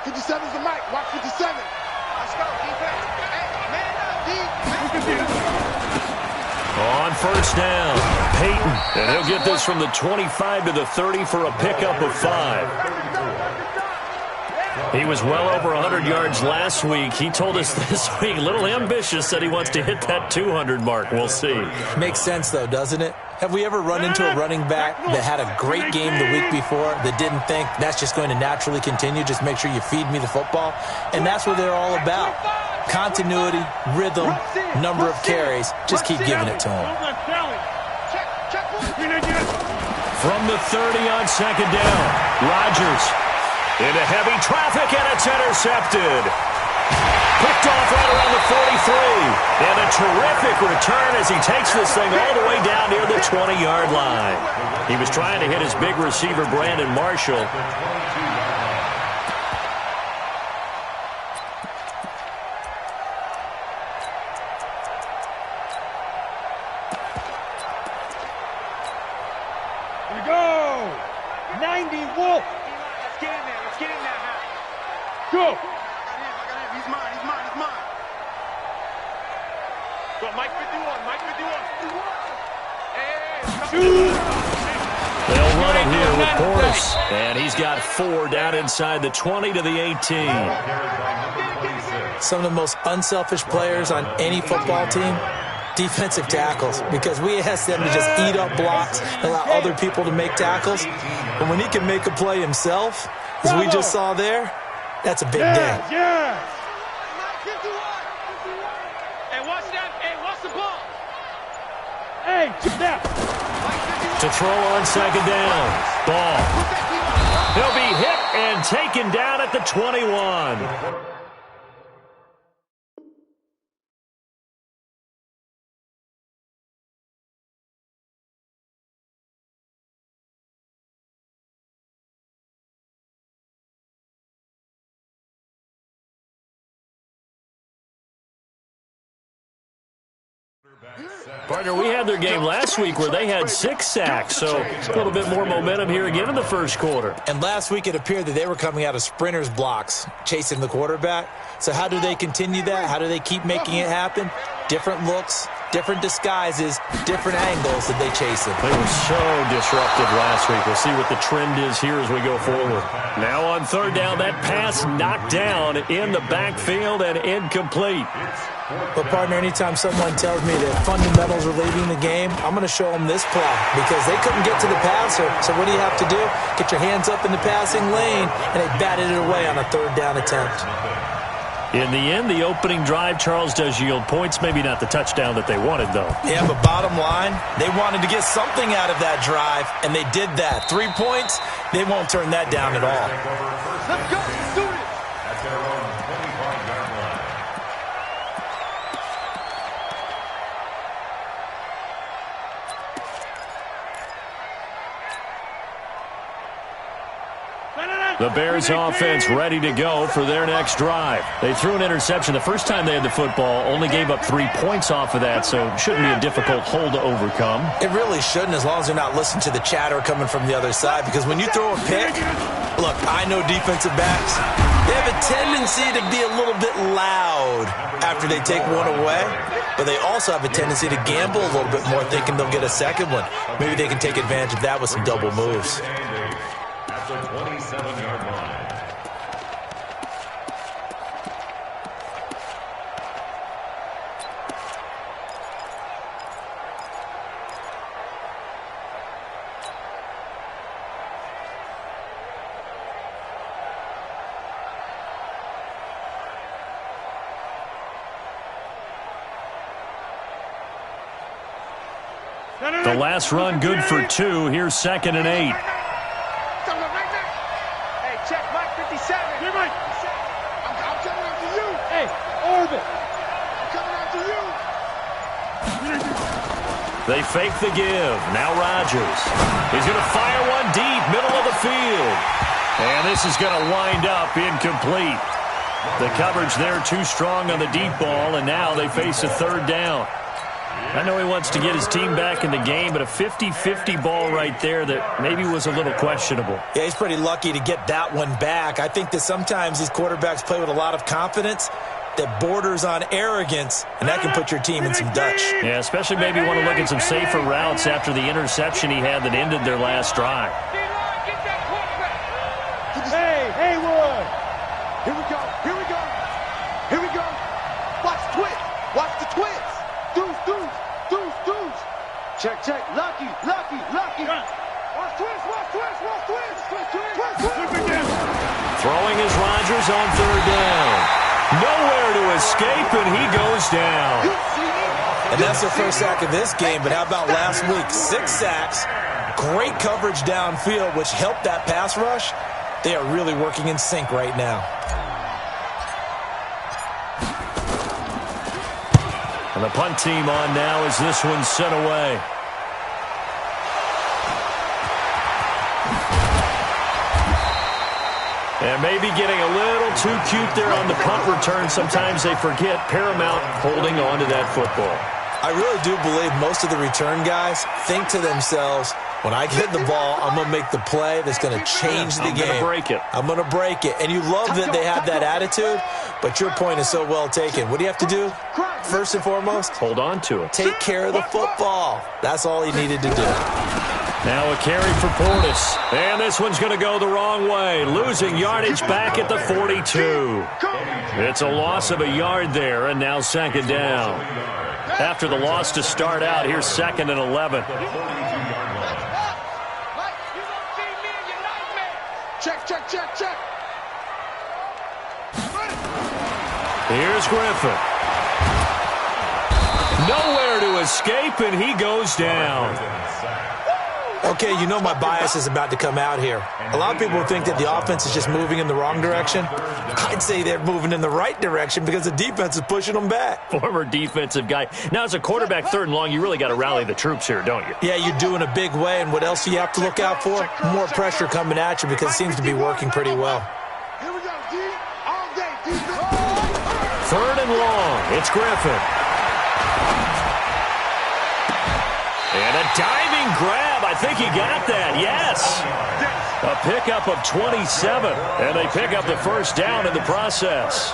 57's the mic. Watch 57. Let's go, defense. Hey, man up, defense. On first down, Peyton. And he'll get this from the 25 to the 30 for a pickup of 5. He was well over 100 yards last week. He told us this week, a little ambitious, said he wants to hit that 200 mark. We'll see. Makes sense, though, doesn't it? Have we ever run into a running back that had a great game the week before that didn't think that's just going to naturally continue? Just make sure you feed me the football. And that's what they're all about. Continuity, rhythm, number of carries. Just keep giving it to him. From the 30 on second down, Rodgers into heavy traffic, and it's intercepted. Picked off right around the 43. And a terrific return as he takes this thing all the way down near the 20-yard line. He was trying to hit his big receiver, Brandon Marshall. Here we go. 90 Wolf. Let's get in there. Let's get in there now. Go. He's mine. Go, Mike 51. Mike 51. They'll run it here with Portis. And he's got 4 down inside the 20 to the 18. Some of the most unselfish players on any football team, defensive tackles, because we ask them to just eat up blocks and allow other people to make tackles. But when he can make a play himself, as we just saw there, that's a big day. Yeah. Hey, watch that. Hey, watch the ball. Hey, snap. To throw on second down. Ball. He'll be hit and taken down at the 21. Partner, we had their game last week where they had 6 sacks, so a little bit more momentum here again in the first quarter. And last week it appeared that they were coming out of sprinters blocks, chasing the quarterback. So how do they continue that? How do they keep making it happen? Different looks, different disguises, different angles that they chase it. They were so disruptive last week. We'll see what the trend is here as we go forward. Now on third down, that pass knocked down in the backfield and incomplete. But, partner, anytime someone tells me that fundamentals are leading the game, I'm going to show them this play because they couldn't get to the passer. So what do you have to do? Get your hands up in the passing lane, and they batted it away on a third down attempt. In the end, the opening drive, Charles, does yield points. Maybe not the touchdown that they wanted, though. Yeah, but bottom line, they wanted to get something out of that drive, and they did that. 3 points, they won't turn that down at all. Let's go. Let's do it. The Bears offense ready to go for their next drive. They threw an interception the first time they had the football, only gave up 3 points off of that, so it shouldn't be a difficult hole to overcome. It really shouldn't, as long as they're not listening to the chatter coming from the other side, because when you throw a pick, look, I know defensive backs, they have a tendency to be a little bit loud after they take one away, but they also have a tendency to gamble a little bit more, thinking they'll get a second one. Maybe they can take advantage of that with some double moves. The 27-yard line. The last run good for 2. Here's 2nd and 8. Check Mike 57. Here, Mike. I'm coming after you. Hey, Orbit. I'm coming after you. They fake the give. Now Rodgers. He's going to fire one deep, middle of the field. And this is going to wind up incomplete. The coverage there too strong on the deep ball, and now they face a third down. I know he wants to get his team back in the game, but a 50-50 ball right there that maybe was a little questionable. Yeah, he's pretty lucky to get that one back. I think that sometimes these quarterbacks play with a lot of confidence that borders on arrogance, and that can put your team in some Dutch. Yeah, especially maybe want to look at some safer routes after the interception he had that ended their last drive. Hey, Haywood! Here we go. Here we go. Here we go. Watch the twist. Watch the twist. Deuce, deuce, deuce, deuce. Check, check. Lucky, lucky, lucky. Watch twist, watch twist, watch twist. Twist, twist, twist. Throwing is Rodgers on third down. Nowhere to escape, and he goes down. And that's their first sack of this game, but how about last week? 6 sacks, great coverage downfield, which helped that pass rush. They are really working in sync right now. And the punt team on now as this one's sent away. And maybe getting a little too cute there on the punt return. Sometimes they forget paramount holding on to that football. I really do believe most of the return guys think to themselves, when I get the ball, I'm going to make the play that's going to change the game. I'm going to break it. I'm going to break it. And you love that they have that attitude, but your point is so well taken. What do you have to do? First and foremost, hold on to it. Take care of the football. That's all he needed to do. Now a carry for Portis. And this one's going to go the wrong way. Losing yardage back at the 42. It's a loss of a yard there, and now second down. After the loss to start out, here's 2nd and 11. Check, check, check, check. Here's Griffin. Nowhere to escape, and he goes down. Okay, you know my bias is about to come out here. A lot of people think that the offense is just moving in the wrong direction. I'd say they're moving in the right direction because the defense is pushing them back. Former defensive guy. Now, as a quarterback, 3rd and long, you really got to rally the troops here, don't you? Yeah, you do in a big way, and what else do you have to look out for? More pressure coming at you because it seems to be working pretty well. Here we go, D. All day, defense. 3rd and long. It's Griffin. And a diving grab. I think he got that. Yes. A pickup of 27. And they pick up the first down in the process.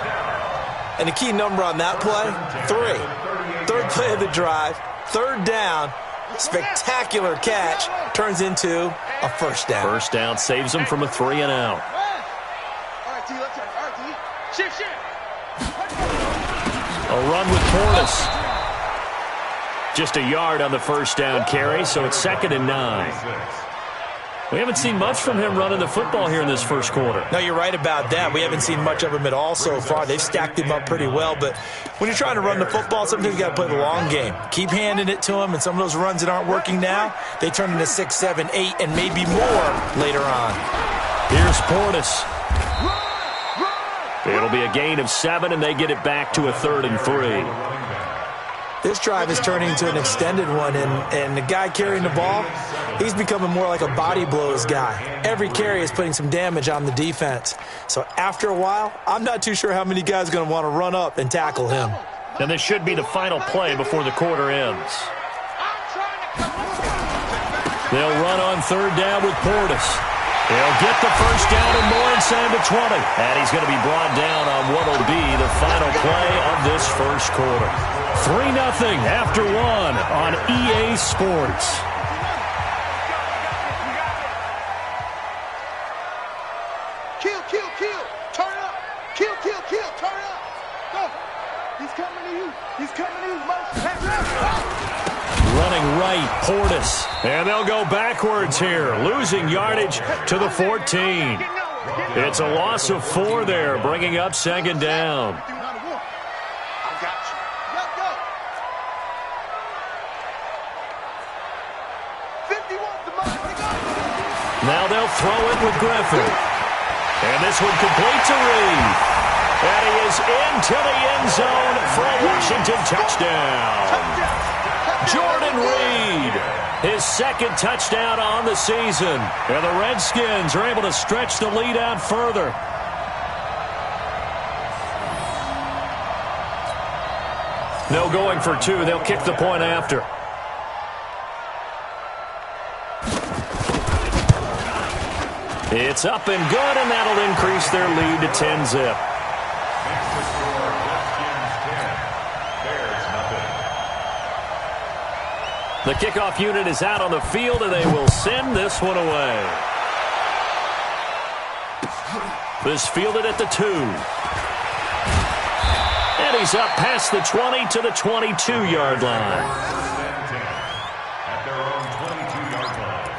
And the key number on that play, 3. 3rd play of the drive, 3rd down, spectacular catch, turns into a first down. First down saves them from a 3 and out. All right, D, let's go. All right, D. Shift, shift. A run with Portis. Just a yard on the first down carry, so it's 2nd and 9. We haven't seen much from him running the football here in this first quarter. No, you're right about that. We haven't seen much of him at all so far. They've stacked him up pretty well, but when you're trying to run the football, sometimes you got to play the long game. Keep handing it to him, and some of those runs that aren't working now, they turn into 6, 7, 8, and maybe more later on. Here's Portis. It'll be a gain of 7, and they get it back to a 3rd and 3. This drive is turning into an extended one, and the guy carrying the ball, he's becoming more like a body blows guy. Every carry is putting some damage on the defense. So after a while, I'm not too sure how many guys are going to want to run up and tackle him. And this should be the final play before the quarter ends. They'll run on 3rd down with Portis. He'll get the first down and more inside the 20. And he's going to be brought down on what will be the final play of this first quarter. 3-0 after 1 on EA Sports. Kill, kill, kill. Turn up. Kill, kill, kill. Turn up. Go. He's coming to you. He's coming to you. Running right, Portis. And they'll go backwards here, losing yardage to the 14. It's a loss of 4 there, bringing up 2nd down. Now they'll throw it with Griffin. And this one complete to Reed. And he is into the end zone for a Washington touchdown. Jordan Reed, his 2nd touchdown on the season. And the Redskins are able to stretch the lead out further. No going for two. They'll kick the point after. It's up and good, and that'll increase their lead to 10-zip. The kickoff unit is out on the field, and they will send this one away. This fielded at the 2. And he's up past the 20 to the 22-yard line. At their own 22-yard line.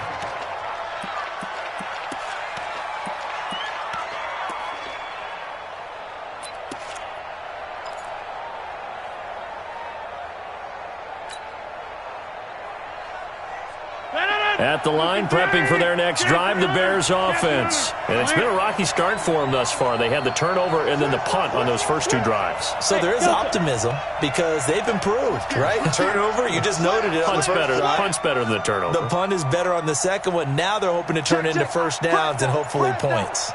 At the line, prepping for their next drive, the Bears offense. And it's been a rocky start for them thus far. They had the turnover and then the punt on those first two drives. So there is optimism because they've improved, right? Turnover, you just noted it. Punt's better. The punt's better than the turnover. The punt is better on the second one. Now they're hoping to turn into first downs and hopefully points.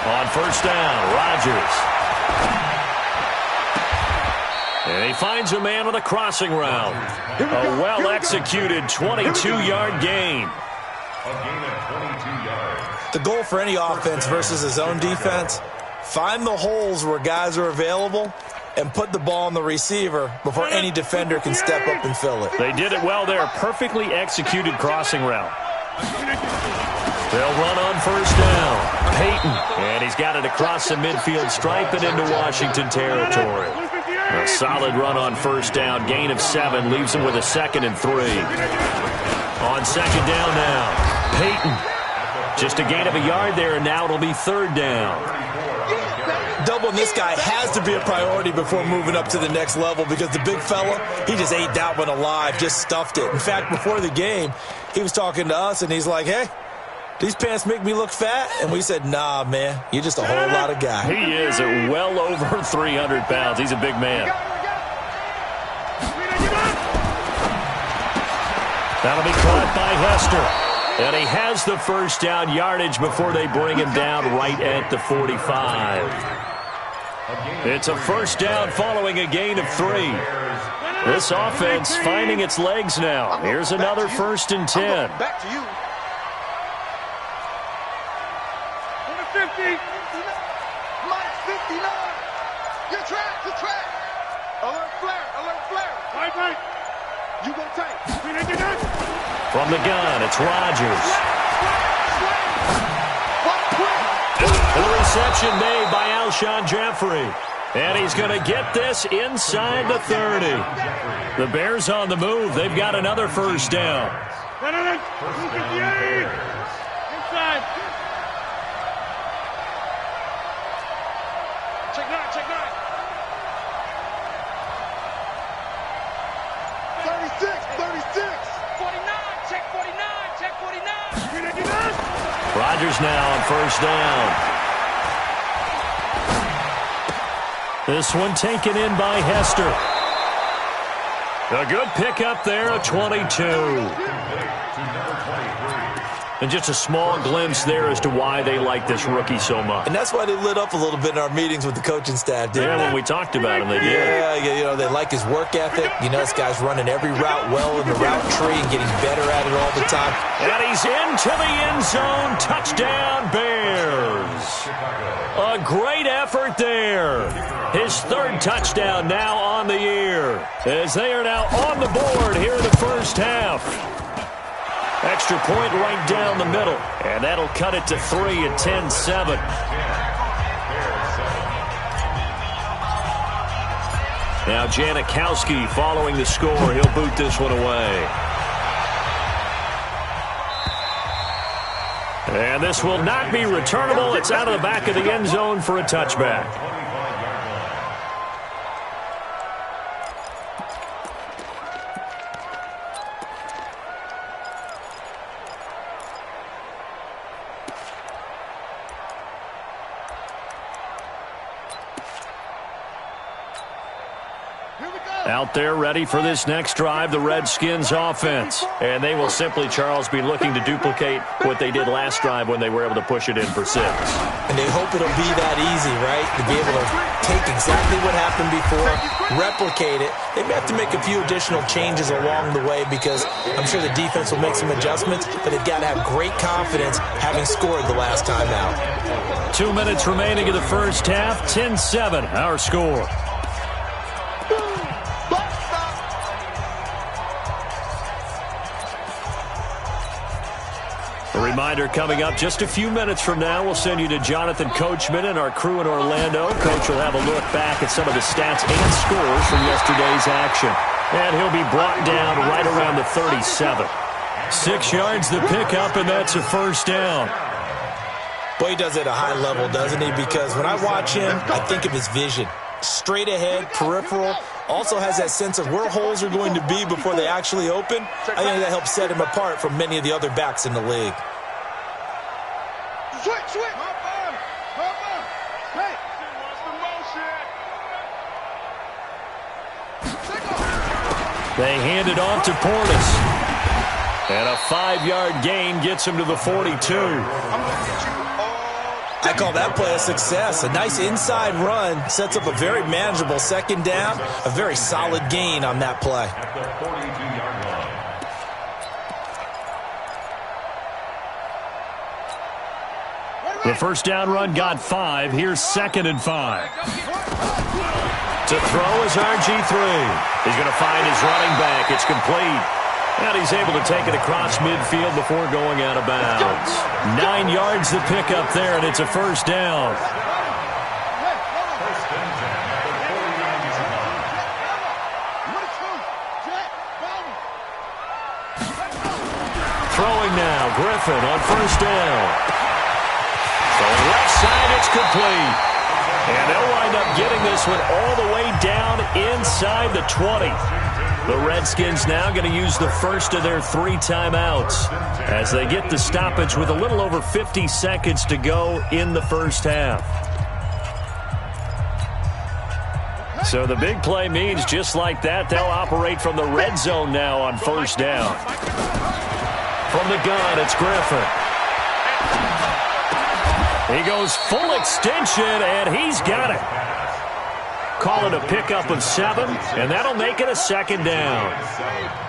On first down, Rodgers. And he finds a man with a crossing route. A well-executed 22-yard gain. A gain of 22 yards. The goal for any offense versus his own defense, find the holes where guys are available and put the ball on the receiver before any defender can step up and fill it. They did it well there. Perfectly executed crossing route. They'll run on first down. Peyton. And he's got it across the midfield stripe and into Washington territory. A solid run on first down. Gain of 7 leaves him with a 2nd and 3. On second down now. Peyton. Just a gain of a yard there, and now it'll be third down. Doubling this guy has to be a priority before moving up to the next level because the big fella, he just ate that one alive, just stuffed it. In fact, before the game, he was talking to us, and he's like, hey, these pants make me look fat? And we said, nah, man, you're just a whole lot of guy. He is at well over 300 pounds. He's a big man. That'll be caught by Hester. And he has the first down yardage before they bring him down right at the 45. It's a first down following a gain of 3. This offense finding its legs now. Here's another 1st and 10. Back to you. 50. Minus 59. Your track. Alert flare. Right. You go tight. From the gun, it's Rodgers. The reception made by Alshon Jeffrey. And he's going to get this inside the 30. The Bears on the move. They've got another first down. Inside. Check 9. 36. 49. Check 49. Rodgers now on first down. This one taken in by Hester. A good pickup there, a 22. And just a small glimpse there as to why they like this rookie so much. And that's why they lit up a little bit in our meetings with the coaching staff, didn't they? Yeah, when we talked about him, they did. Yeah, they like his work ethic. You know, this guy's running every route well in the route tree and getting better at it all the time. And he's into the end zone. Touchdown, Bears. A great effort there. His 3rd touchdown now on the year, as they are now on the board here in the first half. Extra point right down the middle, and that'll cut it to 3 at 10-7. Now Janikowski following the score. He'll boot this one away. And this will not be returnable. It's out of the back of the end zone for a touchback. Here we go. Out there ready for this next drive, the Redskins offense. And they will simply, Charles, be looking to duplicate what they did last drive when they were able to push it in for 6. And they hope it'll be that easy, right? To be able to take exactly what happened before, replicate it. They may have to make a few additional changes along the way because I'm sure the defense will make some adjustments, but they've got to have great confidence having scored the last time out. 2 minutes remaining in the first half, 10-7, our score. A reminder coming up just a few minutes from now, we'll send you to Jonathan Coachman and our crew in Orlando. Coach will have a look back at some of the stats and scores from yesterday's action. And he'll be brought down right around the 37. 6 yards the pickup, and that's a first down. Boy, he does it at a high level, doesn't he? Because when I watch him, I think of his vision. Straight ahead, peripheral. Also has that sense of where holes are going to be before they actually open. I think that helps set him apart from many of the other backs in the league. Switch. They hand it off to Portis. And a 5-yard gain gets him to the 42. I call that play a success. A nice inside run sets up a very manageable second down. A very solid gain on that play. The first down run got 5. Here's 2nd and 5. To throw is RG3. He's going to find his running back. It's complete. And he's able to take it across midfield before going out of bounds. 9 yards to pick up there, and it's a first down. Throwing now, Griffin on first down. Throwing left side, it's complete. And they'll wind up getting this one all the way down inside the 20. The Redskins now going to use the first of their 3 timeouts as they get the stoppage with a little over 50 seconds to go in the first half. So the big play means just like that, they'll operate from the red zone now on first down. From the gun, it's Griffin. He goes full extension, and he's got it. Call it a pickup of 7, and that'll make it a second down.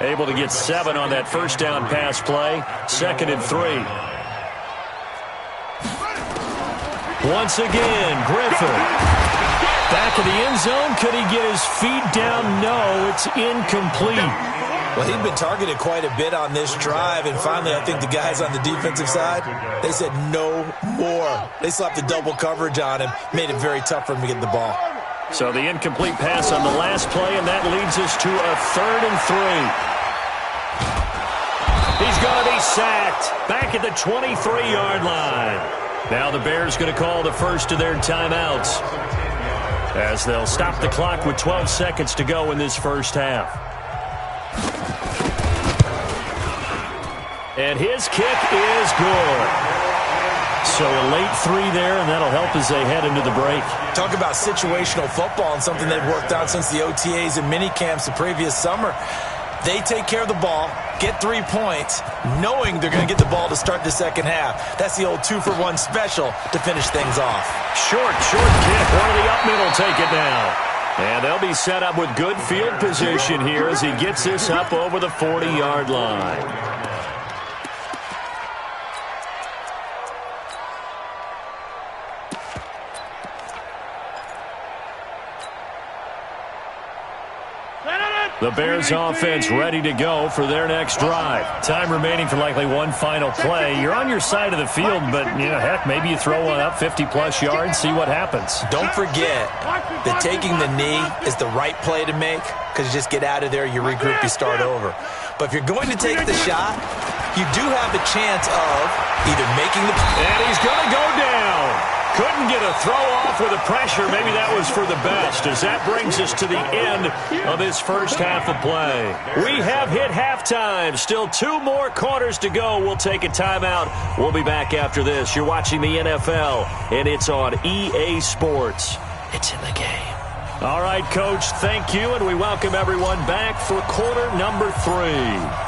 Able to get 7 on that first down pass play. 2nd and 3. Once again, Griffin. Back of the end zone. Could he get his feet down? No, it's incomplete. Well, he'd been targeted quite a bit on this drive, and finally I think the guys on the defensive side, they said no more. They slapped the double coverage on him, made it very tough for him to get the ball. So the incomplete pass on the last play, and that leads us to a 3rd and 3. He's going to be sacked back at the 23-yard line. Now the Bears going to call the first of their timeouts as they'll stop the clock with 12 seconds to go in this first half. And his kick is good. So a late 3 there, and that'll help as they head into the break. Talk about situational football and something they've worked on since the OTAs and mini camps the previous summer. They take care of the ball, get 3 points, knowing they're going to get the ball to start the second half. That's the old 2-for-1 special to finish things off. Short kick. One of the up middle take it down. And they'll be set up with good field position here as he gets this up over the 40-yard line. The Bears offense ready to go for their next drive. Time remaining for likely one final play. You're on your side of the field, but, heck, maybe you throw one up 50-plus yards, see what happens. Don't forget that taking the knee is the right play to make because you just get out of there, you regroup, you start over. But if you're going to take the shot, you do have the chance of either making the... And he's going to go down. Couldn't get a throw off with the pressure. Maybe that was for the best, as that brings us to the end of this first half of play. We have hit halftime. Still 2 more quarters to go. We'll take a timeout. We'll be back after this. You're watching the NFL, and it's on EA Sports. It's in the game. All right, Coach, thank you, and we welcome everyone back for quarter number 3.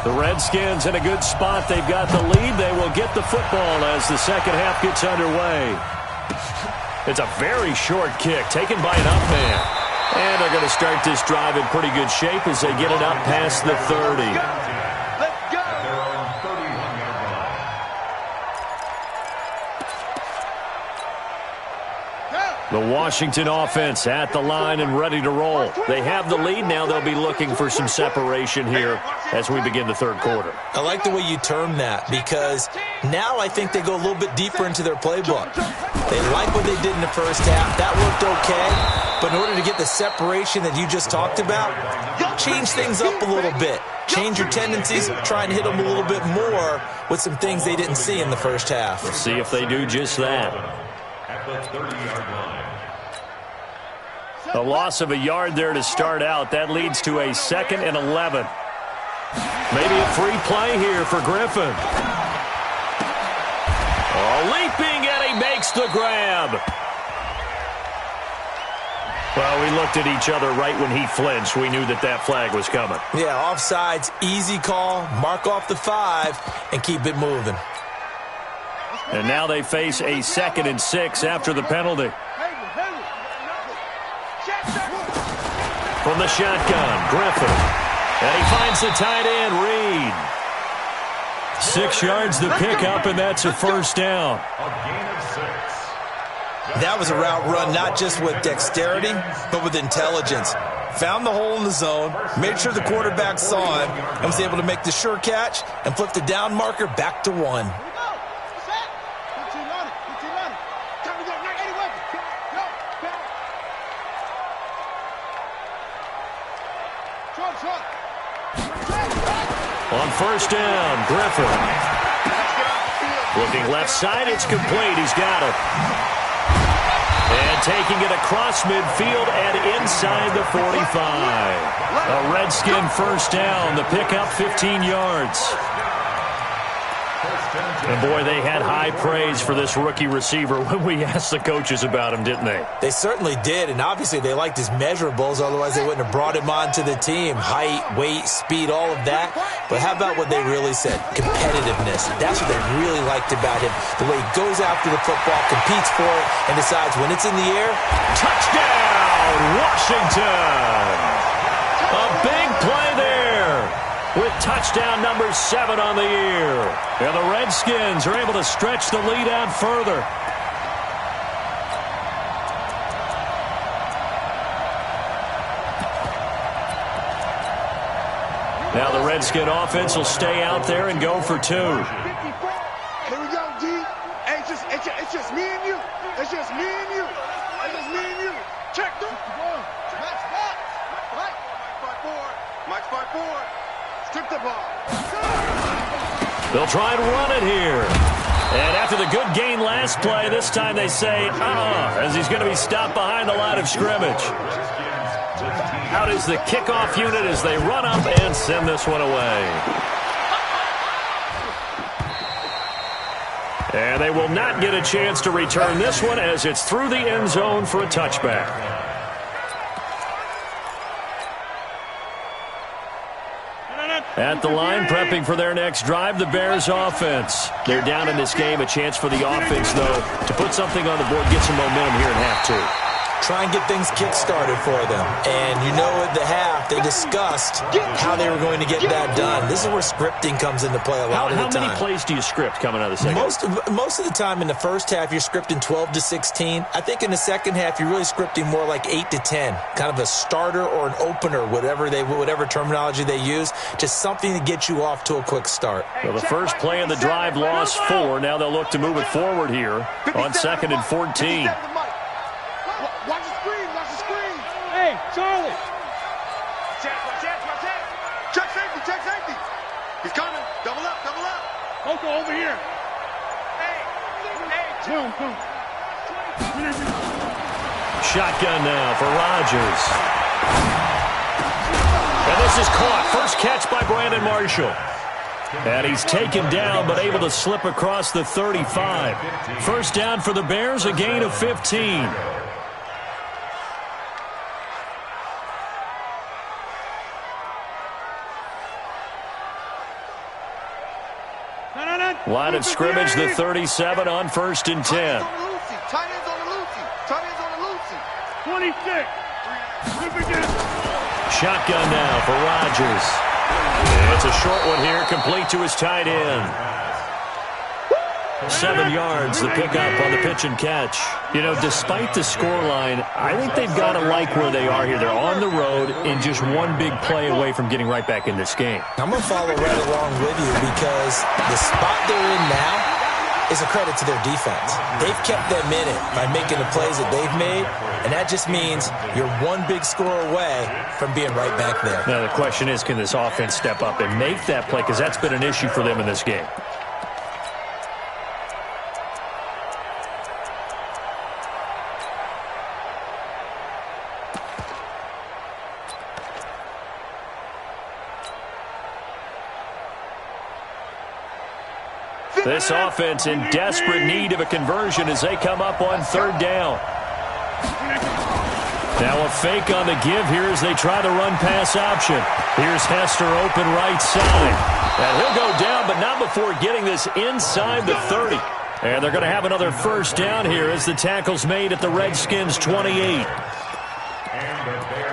The Redskins in a good spot. They've got the lead. They will get the football as the second half gets underway. It's a very short kick taken by an up man. And they're going to start this drive in pretty good shape as they get it up past the 30. The Washington offense at the line and ready to roll. They have the lead. Now they'll be looking for some separation here as we begin the third quarter. I like the way you term that because now I think they go a little bit deeper into their playbook. They like what they did in the first half. That worked okay. But in order to get the separation that you just talked about, change things up a little bit. Change your tendencies, try and hit them a little bit more with some things they didn't see in the first half. We'll see if they do just that. At the 30-yard line. A loss of a yard there to start out. That leads to a 2nd and 11. Maybe a free play here for Griffin. Oh, leaping, and he makes the grab. Well, we looked at each other right when he flinched. We knew that that flag was coming. Yeah, offsides, easy call, mark off the 5, and keep it moving. And now they face a 2nd and 6 after the penalty. From the shotgun, Griffin. And he finds the tight end, Reed. 6 yards to pick up, and that's a first down. A gain of 6. That was a route run not just with dexterity, but with intelligence. Found the hole in the zone, made sure the quarterback saw him, and was able to make the sure catch and flip the down marker back to 1. On first down, Griffin. Looking left side, it's complete. He's got it. And taking it across midfield and inside the 45. A Redskin first down. The pickup 15 yards. And, boy, they had high praise for this rookie receiver when we asked the coaches about him, didn't they? They certainly did, and obviously they liked his measurables, otherwise they wouldn't have brought him onto the team. Height, weight, speed, all of that. But how about what they really said? Competitiveness. That's what they really liked about him. The way he goes after the football, competes for it, and decides when it's in the air. Touchdown, Washington! A big play there, with touchdown number 7 on the year. And the Redskins are able to stretch the lead out further. Now the Redskin offense will stay out there and go for 2. Here we go, D. Hey, it's just me and you. It's just me and you. It's just me and you. Check them. Max back. Mike 5-4. Strip the ball. They'll try and run it here. And after the good gain last play, this time they say, as he's going to be stopped behind the line of scrimmage. Out is the kickoff unit as they run up and send this one away. And they will not get a chance to return this one as it's through the end zone for a touchback. At the line, prepping for their next drive, the Bears offense. They're down in this game. A chance for the offense, though, to put something on the board, get some momentum here in half 2. Try and get things kick-started for them. And you know at the half, they discussed how they were going to get that done. This is where scripting comes into play a lot of the time. How many plays do you script coming out of the second half? Most of the time in the first half, you're scripting 12 to 16. I think in the second half, you're really scripting more like 8 to 10. Kind of a starter or an opener, whatever terminology they use. Just something to get you off to a quick start. Well, the first play of the drive lost 4. Now they'll look to move it forward here on 2nd and 14. Watch the screen. Hey, Charlie. Check safety. He's coming. Double up. Coco, over here. Come. Shotgun now for Rodgers. And this is caught. First catch by Brandon Marshall. And he's taken down but able to slip across the 35. First down for the Bears, a gain of 15. Line of scrimmage, the 37 on 1st and 10. Tight ends on the Lucy. Tight ends on the Lucy. 26. Shotgun now for Rodgers. It's a short one here, complete to his tight end. 7 yards, the pickup on the pitch and catch. You know, despite the scoreline, I think they've got to like where they are here. They're on the road and just one big play away from getting right back in this game. I'm going to follow right along with you because the spot they're in now is a credit to their defense. They've kept them in it by making the plays that they've made, and that just means you're one big score away from being right back there. Now, the question is, can this offense step up and make that play? Because that's been an issue for them in this game. This offense in desperate need of a conversion as they come up on 3rd down. Now a fake on the give here as they try the run-pass option. Here's Hester open right side. And he'll go down, but not before getting this inside the 30. And they're going to have another 1st down here as the tackle's made at the Redskins' 28.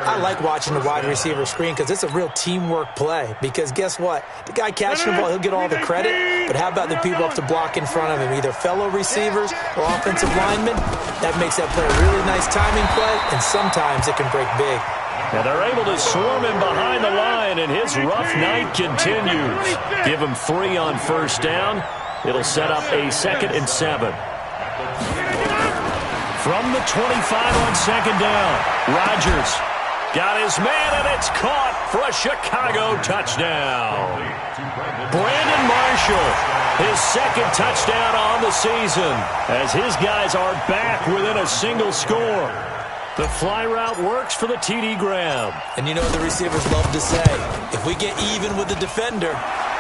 I like watching the wide receiver screen because it's a real teamwork play. Because guess what? The guy catching the ball, he'll get all the credit. But how about the people up to block in front of him? Either fellow receivers or offensive linemen. That makes that play a really nice timing play, and sometimes it can break big. And they're able to swarm him behind the line, and his rough night continues. Give him 3 on 1st down. It'll set up a 2nd and 7. From the 25 on 2nd down, Rodgers got his man, and it's caught for a Chicago touchdown. Brandon Marshall, his 2nd touchdown on the season, as his guys are back within a single score. The fly route works for the TD grab. And you know what the receivers love to say? If we get even with the defender,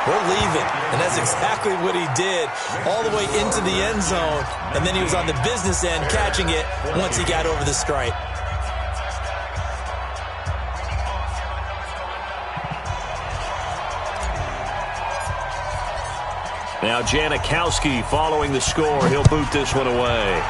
we're leaving. And that's exactly what he did all the way into the end zone. And then he was on the business end catching it once he got over the stripe. Now Janikowski following the score. He'll boot this one away.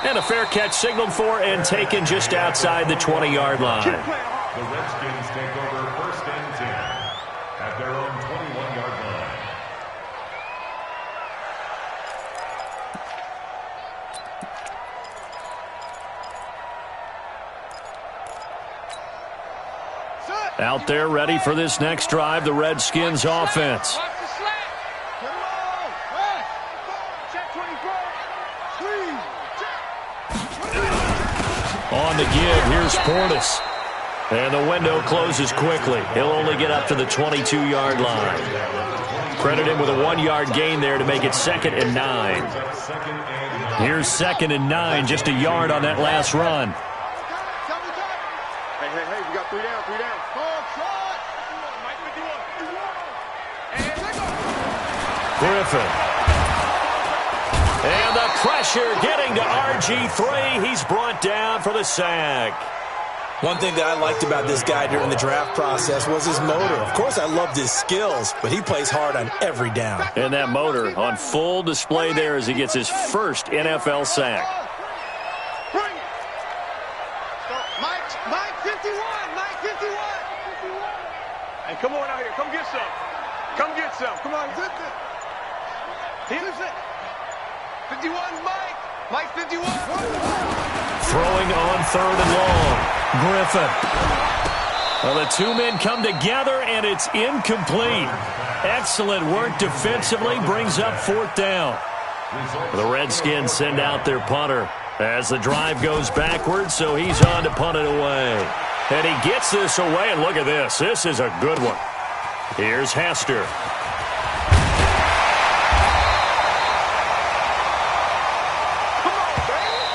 And a fair catch signaled for and taken just outside the 20-yard line. The Redskins take over 1st and 10 at their own 21-yard line. Out there ready for this next drive, the Redskins offense. On the give, here's Portis. And the window closes quickly. He'll only get up to the 22-yard line. Credit him with a 1-yard gain there to make it 2nd and 9. Here's 2nd and 9, just a yard on that last run. Hey, we got 3 down, 3 down. Griffin. And the pressure getting to RG3. He's brought down for the sack. One thing that I liked about this guy during the draft process was his motor. Of course, I loved his skills, but he plays hard on every down. And that motor on full display there as he gets his first NFL sack. Mike 51, Mike 51. Hey, come on out here. Come get some. Come get some. Come on. Here's it. 51, Mike. Mike 51. Throwing on 3rd and long. Griffin. Well, the 2 men come together, and it's incomplete. Excellent work defensively. Brings up 4th down. The Redskins send out their punter as the drive goes backwards, so he's on to punt it away. And he gets this away, and look at this. This is a good one. Here's Hester.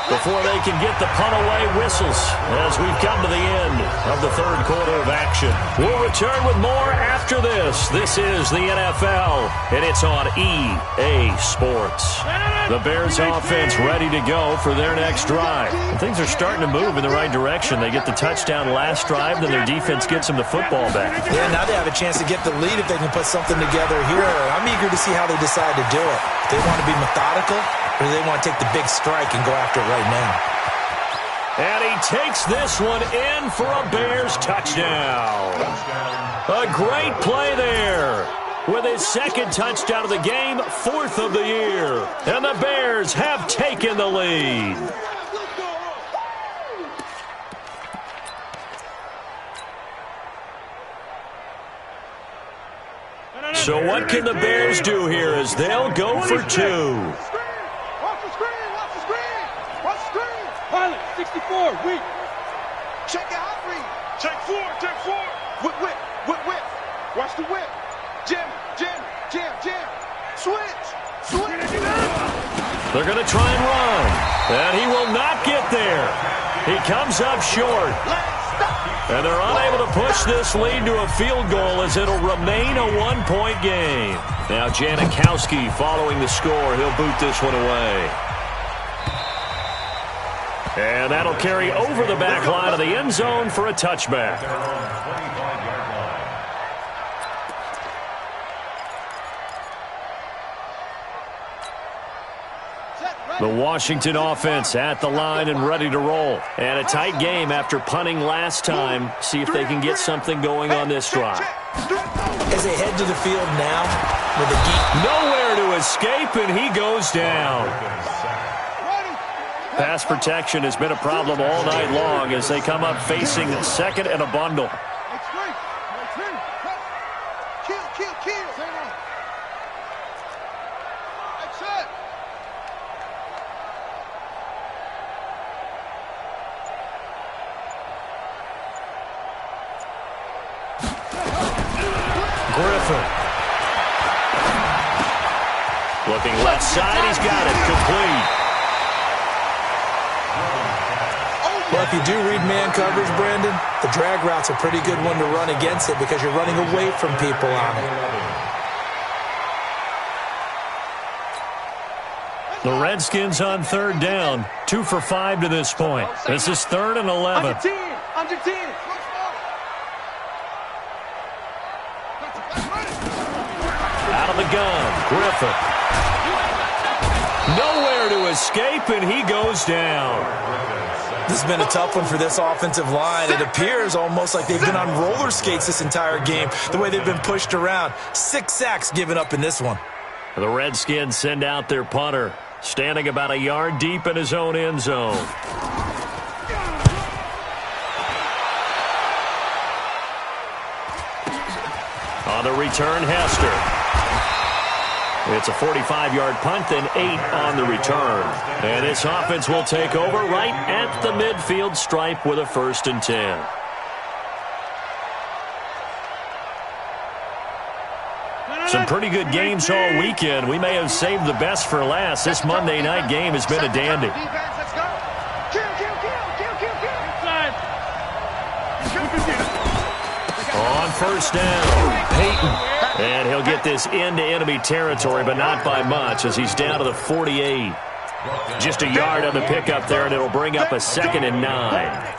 The before they can get the punt away whistles as we've come to the end of the third quarter of action. We'll return with more after this. This is the NFL, and it's on EA Sports. The Bears offense ready to go for their next drive. And things are starting to move in the right direction. They get the touchdown last drive, then their defense gets them the football back. Yeah, now they have a chance to get the lead if they can put something together here. I'm eager to see how they decide to do it. Do they want to be methodical, or do they want to take the big strike and go after it right now? And he takes this one in for a Bears touchdown. A great play there. With his second touchdown of the game, fourth of the year. And the Bears have taken the lead. So what can the Bears do here as they'll go for two? Watch the screen, watch the screen, watch the screen. Pilot, 64, weak. Check your hot read. Check four, check four. Whip, whip, whip, whip. Watch the whip. Jam, jam, jam, jam. Switch, switch. They're going to try and run. And he will not get there. He comes up short. And they're unable to push this lead to a field goal as it'll remain a one-point game. Now Janikowski following the score. He'll boot this one away. And that'll carry over the back line of the end zone for a touchback. The Washington offense at the line and ready to roll. And a tight game after punting last time. See if they can get something going on this drive. As they head to the field now, with the deep... Nowhere to escape, and he goes down. Pass protection has been a problem all night long as they come up facing second and a bundle. Looking left side, he's got it. Complete. Well, if you do read man coverage, Brandon, the drag route's a pretty good one to run against it because you're running away from people on it. The Redskins on third down. 2 for 5 to this point. This is 3rd and 11. Under 10. Under 10. Out of the gun, Griffin. Nowhere to escape, and he goes down. This has been a tough one for this offensive line. It appears almost like they've been on roller skates this entire game, the way they've been pushed around. 6 sacks given up in this one. The Redskins send out their punter, standing about a yard deep in his own end zone. On the return, Hester. It's a 45-yard punt, then 8 on the return. And this offense will take over right at the midfield stripe with a 1st and 10. Some pretty good games all weekend. We may have saved the best for last. This Monday night game has been a dandy. On 1st down, Peyton. And he'll get this into enemy territory, but not by much as he's down to the 48. Just a yard on the pickup there, and it'll bring up a 2nd and 9.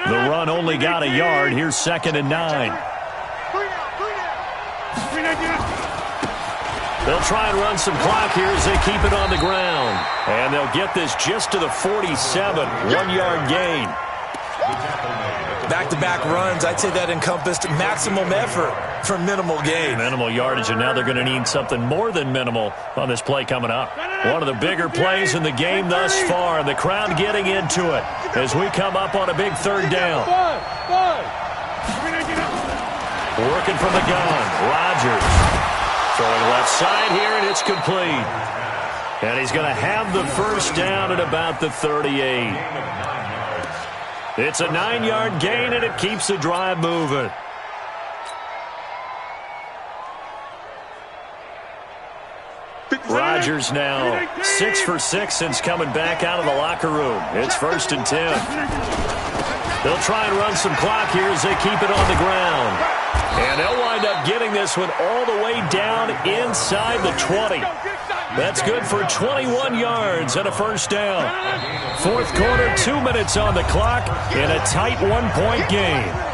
The run only got a yard. Here's 2nd and 9. They'll try and run some clock here as they keep it on the ground. And they'll get this just to the 47, 1-yard gain. Back-to-back runs, I'd say that encompassed maximum effort for minimal gain. Minimal yardage, and now they're going to need something more than minimal on this play coming up. One of the bigger plays in the game thus far, and the crowd getting into it as we come up on a big 3rd down. Working from the gun, Rodgers. Throwing left side here, and it's complete. And he's going to have the 1st down at about the 38. It's a 9-yard gain, and it keeps the drive moving. Rodgers now 6 for 6 since coming back out of the locker room. It's 1st and 10. They'll try and run some clock here as they keep it on the ground. And they'll wind up getting this one all the way down inside the 20. That's good for 21 yards and a 1st down. 4th quarter, 2 minutes on the clock in a tight 1-point game.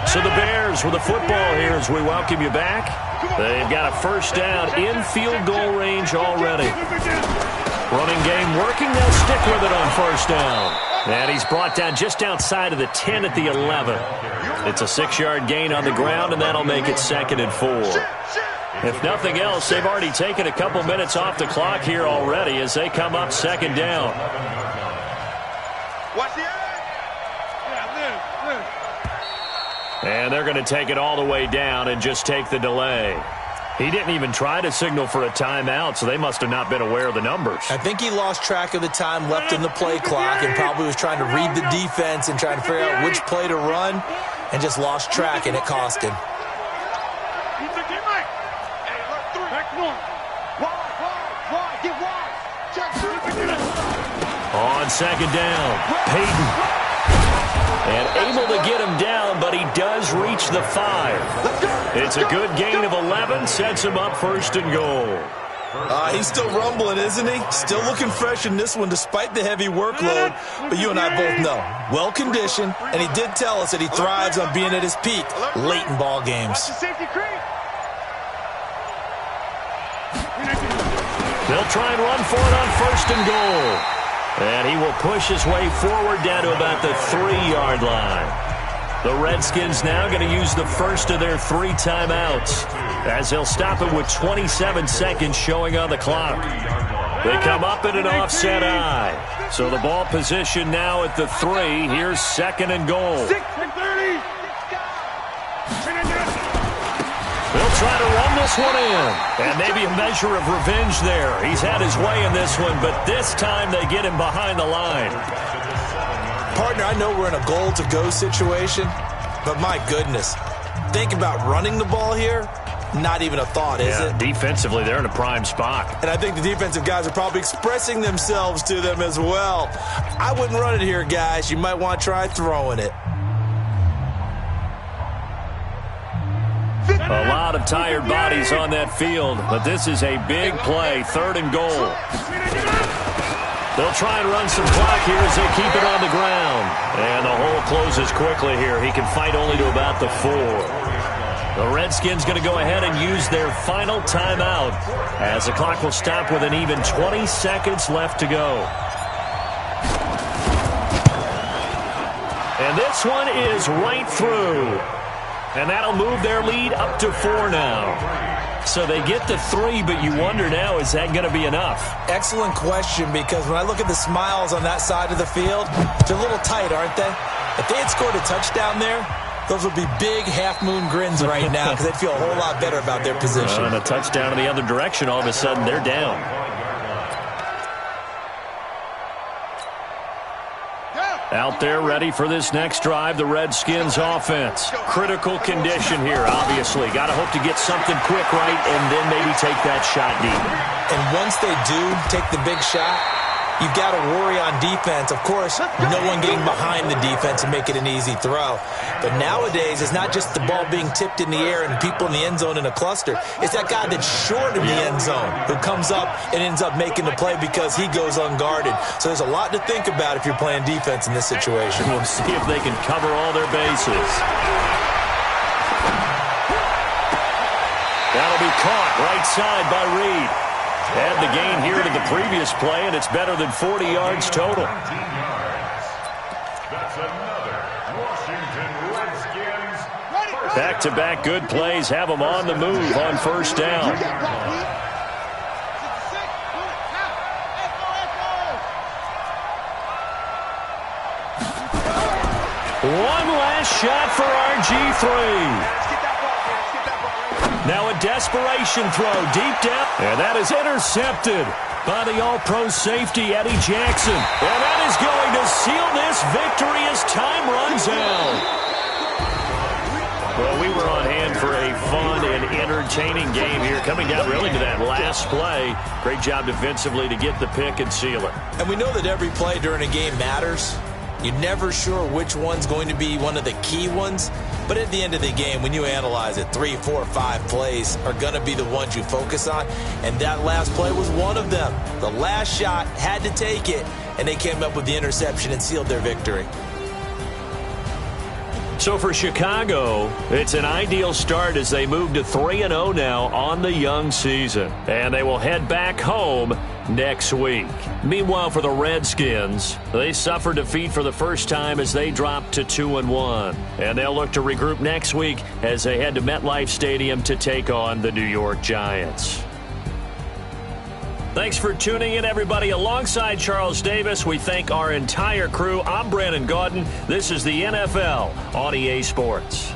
So the Bears with the football here as we welcome you back. They've got a 1st down in field goal range already. Running game working. They'll stick with it on 1st down. And he's brought down just outside of the 10 at the 11. It's a 6-yard gain on the ground, and that'll make it 2nd and 4. If nothing else, they've already taken a couple minutes off the clock here already as they come up 2nd down. And they're going to take it all the way down and just take the delay. He didn't even try to signal for a timeout, so they must have not been aware of the numbers. I think he lost track of the time left in the play clock and probably was trying to read the defense and trying to figure out which play to run and just lost track, and it cost him. On 2nd down, Peyton. And able to get him down, but he does reach the 5. It's a good gain of 11, sets him up 1st and goal. He's still rumbling, isn't he? Still looking fresh in this one despite the heavy workload. But you and I both know, well-conditioned, and he did tell us that he thrives on being at his peak late in ball games. They'll try and run for it on 1st and goal. And he will push his way forward down to about the 3-yard line. The Redskins now going to use the first of their 3 timeouts as they'll stop it with 27 seconds showing on the clock. They come up in an offset eye. So the ball position now at the 3. Here's 2nd and goal. They'll try to run this one in. And maybe a measure of revenge there. He's had his way in this one, but this time they get him behind the line. Partner, I know we're in a goal-to-go situation, but my goodness. Think about running the ball here. Not even a thought, is it? Defensively, they're in a prime spot. And I think the defensive guys are probably expressing themselves to them as well. I wouldn't run it here, guys. You might want to try throwing it. A lot of tired bodies on that field, but this is a big play, 3rd and goal. They'll try and run some clock here as they keep it on the ground. And the hole closes quickly here. He can fight only to about the 4. The Redskins going to go ahead and use their final timeout as the clock will stop with an even 20 seconds left to go. And this one is right through. And that'll move their lead up to 4 now. So they get to 3, but you wonder now, is that going to be enough? Excellent question, because when I look at the smiles on that side of the field, they're a little tight, aren't they? If they had scored a touchdown there, those would be big half-moon grins right now because they'd feel a whole lot better about their position. And a touchdown in the other direction, all of a sudden they're down. Out there ready for this next drive, the Redskins offense. Critical condition here, obviously. Got to hope to get something quick right and then maybe take that shot deep. And once they do take the big shot, you've got to worry on defense. Of course, no one getting behind the defense and make it an easy throw. But nowadays, it's not just the ball being tipped in the air and people in the end zone in a cluster. It's that guy that's short of the end zone who comes up and ends up making the play because he goes unguarded. So there's a lot to think about if you're playing defense in this situation. We'll see if they can cover all their bases. That'll be caught right side by Reed. Add the gain here to the previous play, and it's better than 40 yards total. That's another Washington Redskins. Back-to-back good plays have them on the move on 1st down. One last shot for RG3. Now a desperation throw deep down. And that is intercepted by the all-pro safety, Eddie Jackson. And that is going to seal this victory as time runs out. Well, we were on hand for for a fun and entertaining game here. Coming down really to that last play. Great job defensively to get the pick and seal it. And we know that every play during a game matters. You're never sure which one's going to be one of the key ones. But at the end of the game, when you analyze it, 3, 4, 5 plays are going to be the ones you focus on. And that last play was one of them. The last shot had to take it, and they came up with the interception and sealed their victory. So for Chicago, it's an ideal start as they move to 3-0 now on the young season. And they will head back home next week. Meanwhile, for the Redskins, they suffered defeat for the first time as they dropped to 2-1. And they'll look to regroup next week as they head to MetLife Stadium to take on the New York Giants. Thanks for tuning in, everybody. Alongside Charles Davis, we thank our entire crew. I'm Brandon Gaudin. This is the NFL on EA Sports.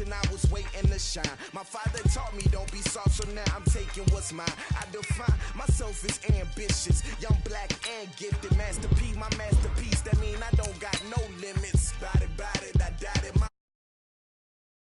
I was waiting to shine. My father taught me don't be soft, so now I'm taking what's mine. I define myself as ambitious, young, black, and gifted. Master P, my master